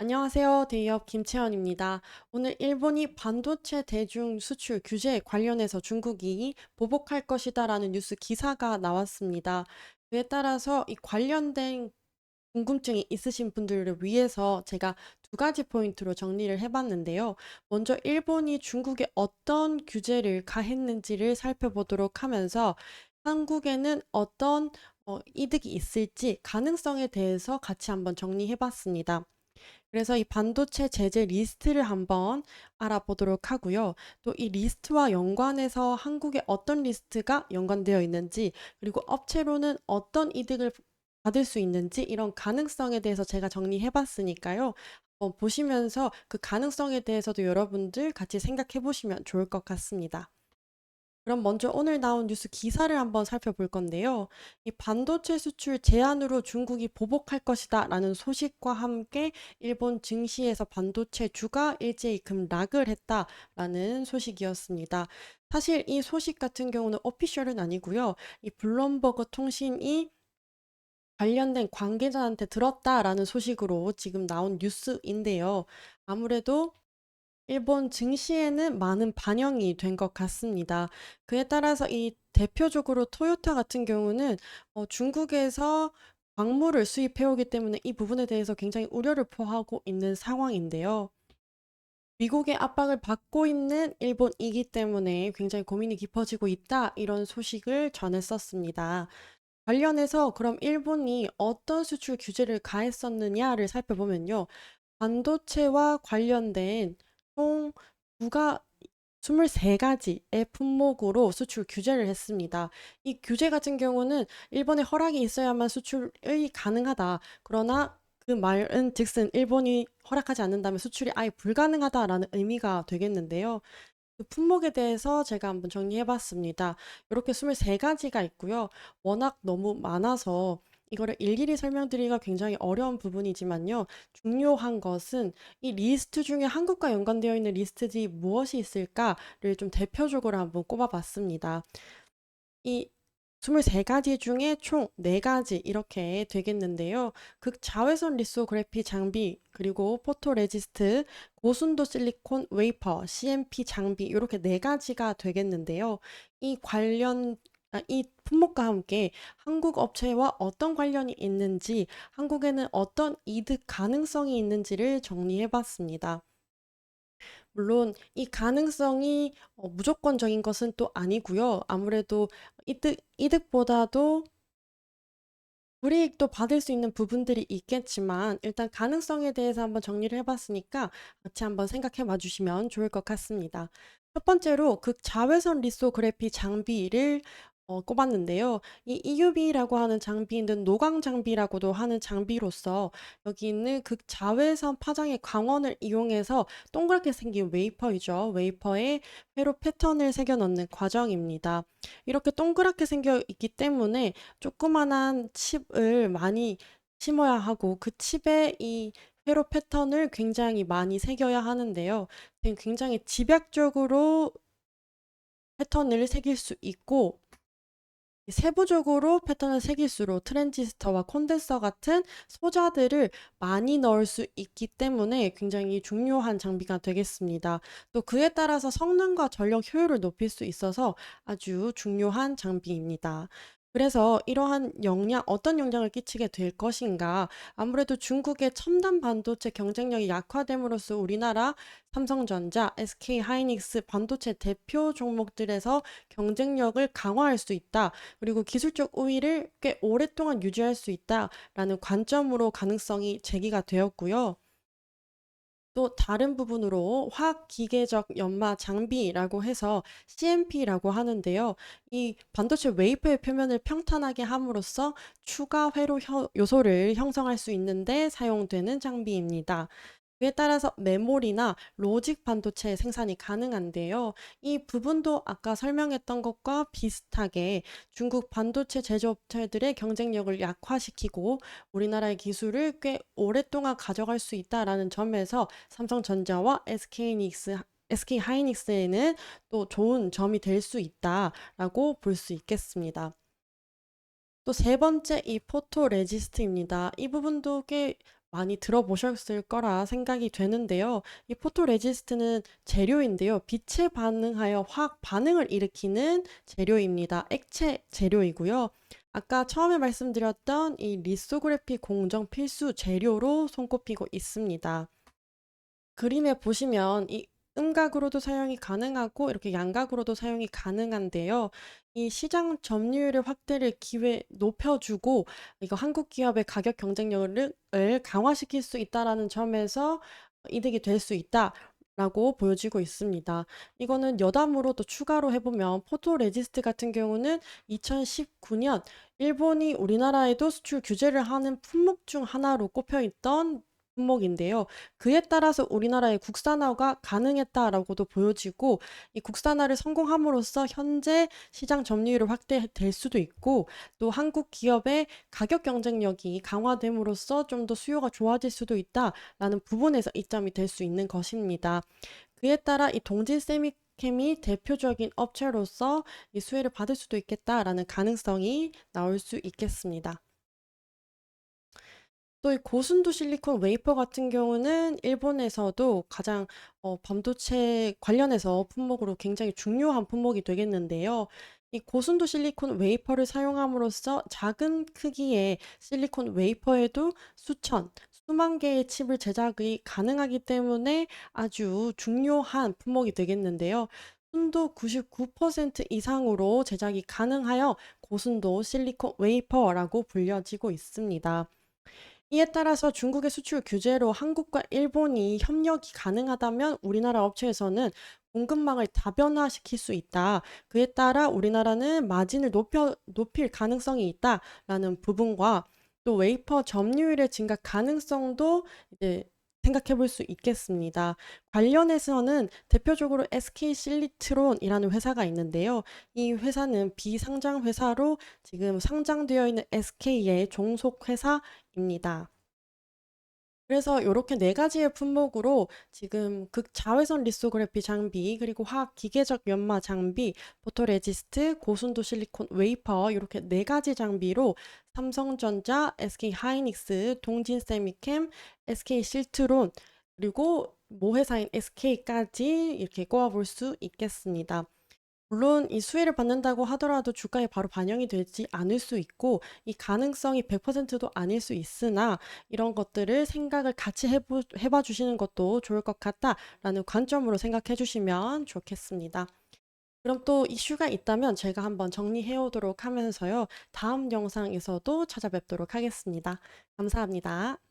안녕하세요. 대기업 김채연입니다. 오늘 일본이 반도체 대중 수출 규제 관련해서 중국이 보복할 것이다라는 뉴스 기사가 나왔습니다. 그에 따라서 이 관련된 궁금증이 있으신 분들을 위해서 제가 두 가지 포인트로 정리를 해봤는데요. 먼저 일본이 중국에 어떤 규제를 가했는지를 살펴보도록 하면서 한국에는 어떤 이득이 있을지 가능성에 대해서 같이 한번 정리해봤습니다. 그래서 이 반도체 제재 리스트를 한번 알아보도록 하고요. 또 이 리스트와 연관해서 한국에 어떤 리스트가 연관되어 있는지, 그리고 업체로는 어떤 이득을 받을 수 있는지 이런 가능성에 대해서 제가 정리해 봤으니까요. 보시면서 그 가능성에 대해서도 여러분들 같이 생각해 보시면 좋을 것 같습니다. 그럼 먼저 오늘 나온 뉴스 기사를 한번 살펴볼 건데요. 이 반도체 수출 제한으로 중국이 보복할 것이다 라는 소식과 함께 일본 증시에서 반도체 주가 일제히 급락을 했다라는 소식이었습니다. 사실 이 소식 같은 경우는 오피셜은 아니고요. 이 블룸버그 통신이 관련된 관계자한테 들었다라는 소식으로 지금 나온 뉴스인데요. 아무래도 일본 증시에는 많은 반영이 된 것 같습니다. 그에 따라서 이 대표적으로 토요타 같은 경우는 중국에서 광물을 수입해 오기 때문에 이 부분에 대해서 굉장히 우려를 표하고 있는 상황인데요. 미국의 압박을 받고 있는 일본이기 때문에 굉장히 고민이 깊어지고 있다. 이런 소식을 전했었습니다. 관련해서 그럼 일본이 어떤 수출 규제를 가했었느냐를 살펴보면요. 반도체와 관련된 총 두가 23가지의 품목으로 수출 규제를 했습니다. 이 규제 같은 경우는 일본의 허락이 있어야만 수출이 가능하다. 그러나 그 말은 즉슨 일본이 허락하지 않는다면 수출이 아예 불가능하다라는 의미가 되겠는데요. 그 품목에 대해서 제가 한번 정리해 봤습니다. 이렇게 23가지가 있고요. 워낙 너무 많아서 이거를 일일이 설명드리기가 굉장히 어려운 부분이지만요. 중요한 것은 이 리스트 중에 한국과 연관되어 있는 리스트들이 무엇이 있을까를 좀 대표적으로 한번 꼽아 봤습니다. 이 23가지 중에 총 4가지 이렇게 되겠는데요. 극자외선 리소그래피 장비, 그리고 포토레지스트, 고순도 실리콘 웨이퍼, CMP 장비 이렇게 4가지가 되겠는데요. 이 품목과 함께 한국 업체와 어떤 관련이 있는지, 한국에는 어떤 이득 가능성이 있는지를 정리해 봤습니다. 물론 이 가능성이 무조건적인 것은 또 아니고요. 아무래도 이득보다도 불이익도 받을 수 있는 부분들이 있겠지만 일단 가능성에 대해서 한번 정리를 해봤으니까 같이 한번 생각해 봐 주시면 좋을 것 같습니다. 첫 번째로 극자외선 리소그래피 장비를 꼽았는데요. 이 EUV라고 하는 장비는 노광 장비라고도 하는 장비로서 여기 있는 극자외선 파장의 광원을 이용해서 동그랗게 생긴 웨이퍼이죠. 웨이퍼에 회로 패턴을 새겨 넣는 과정입니다. 이렇게 동그랗게 생겨 있기 때문에 조그만한 칩을 많이 심어야 하고 그 칩에 이 회로 패턴을 굉장히 많이 새겨야 하는데요. 굉장히 집약적으로 패턴을 새길 수 있고 세부적으로 패턴을 새길수록 트랜지스터와 콘덴서 같은 소자들을 많이 넣을 수 있기 때문에 굉장히 중요한 장비가 되겠습니다. 또 그에 따라서 성능과 전력 효율을 높일 수 있어서 아주 중요한 장비입니다. 그래서 이러한 어떤 영향을 끼치게 될 것인가? 아무래도 중국의 첨단 반도체 경쟁력이 약화됨으로써 우리나라 삼성전자, SK 하이닉스 반도체 대표 종목들에서 경쟁력을 강화할 수 있다. 그리고 기술적 우위를 꽤 오랫동안 유지할 수 있다라는 관점으로 가능성이 제기가 되었고요. 또 다른 부분으로 화학기계적 연마 장비라고 해서 CMP라고 하는데요. 이 반도체 웨이퍼의 표면을 평탄하게 함으로써 추가 회로 요소를 형성할 수 있는데 사용되는 장비입니다. 그에 따라서 메모리나 로직 반도체 생산이 가능한데요. 이 부분도 아까 설명했던 것과 비슷하게 중국 반도체 제조업체들의 경쟁력을 약화시키고 우리나라의 기술을 꽤 오랫동안 가져갈 수 있다라는 점에서 삼성전자와 SK하이닉스에는 또 좋은 점이 될 수 있다라고 볼 수 있겠습니다. 또 세 번째 이 포토 레지스트입니다. 이 부분도 꽤 많이 들어보셨을 거라 생각이 되는데요. 이 포토레지스트는 재료인데요. 빛에 반응하여 화학 반응을 일으키는 재료입니다. 액체 재료이고요. 아까 처음에 말씀드렸던 이 리소그래피 공정 필수 재료로 손꼽히고 있습니다. 그림에 보시면 이 음각으로도 사용이 가능하고 이렇게 양각으로도 사용이 가능한데요. 이 시장 점유율의 확대를 기회 높여주고 이거 한국 기업의 가격 경쟁력을 강화시킬 수 있다라는 점에서 이득이 될 수 있다라고 보여지고 있습니다. 이거는 여담으로 또 추가로 해보면 포토레지스트 같은 경우는 2019년 일본이 우리나라에도 수출 규제를 하는 품목 중 하나로 꼽혀 있던 품목인데요. 그에 따라서 우리나라의 국산화가 가능했다라고도 보여지고 이 국산화를 성공함으로써 현재 시장 점유율을 확대될 수도 있고 또 한국 기업의 가격 경쟁력이 강화됨으로써 좀 더 수요가 좋아질 수도 있다라는 부분에서 이점이 될 수 있는 것입니다. 그에 따라 이 동진 세미캠이 대표적인 업체로서 이 수혜를 받을 수도 있겠다라는 가능성이 나올 수 있겠습니다. 또 이 고순도 실리콘 웨이퍼 같은 경우는 일본에서도 가장 반도체 관련해서 품목으로 굉장히 중요한 품목이 되겠는데요. 이 고순도 실리콘 웨이퍼를 사용함으로써 작은 크기의 실리콘 웨이퍼에도 수만 개의 칩을 제작이 가능하기 때문에 아주 중요한 품목이 되겠는데요. 순도 99% 이상으로 제작이 가능하여 고순도 실리콘 웨이퍼라고 불려지고 있습니다. 이에 따라서 중국의 수출 규제로 한국과 일본이 협력이 가능하다면 우리나라 업체에서는 공급망을 다변화시킬 수 있다. 그에 따라 우리나라는 마진을 높일 가능성이 있다라는 부분과 또 웨이퍼 점유율의 증가 가능성도 이제 생각해 볼 수 있겠습니다. 관련해서는 대표적으로 SK 실리트론이라는 회사가 있는데요. 이 회사는 비상장 회사로 지금 상장되어 있는 SK의 종속 회사입니다. 그래서 요렇게 네 가지의 품목으로 지금 극자외선 리소그래피 장비, 그리고 화학 기계적 연마 장비, 포토레지스트, 고순도 실리콘 웨이퍼 이렇게 네 가지 장비로 삼성전자, SK 하이닉스, 동진 세미캠, SK 실트론 그리고 모회사인 SK까지 이렇게 꼽아볼 수 있겠습니다. 물론 이 수혜를 받는다고 하더라도 주가에 바로 반영이 되지 않을 수 있고 이 가능성이 100%도 아닐 수 있으나 이런 것들을 생각을 같이 해봐 주시는 것도 좋을 것 같다라는 관점으로 생각해 주시면 좋겠습니다. 그럼 또 이슈가 있다면 제가 한번 정리해 오도록 하면서요. 다음 영상에서도 찾아뵙도록 하겠습니다. 감사합니다.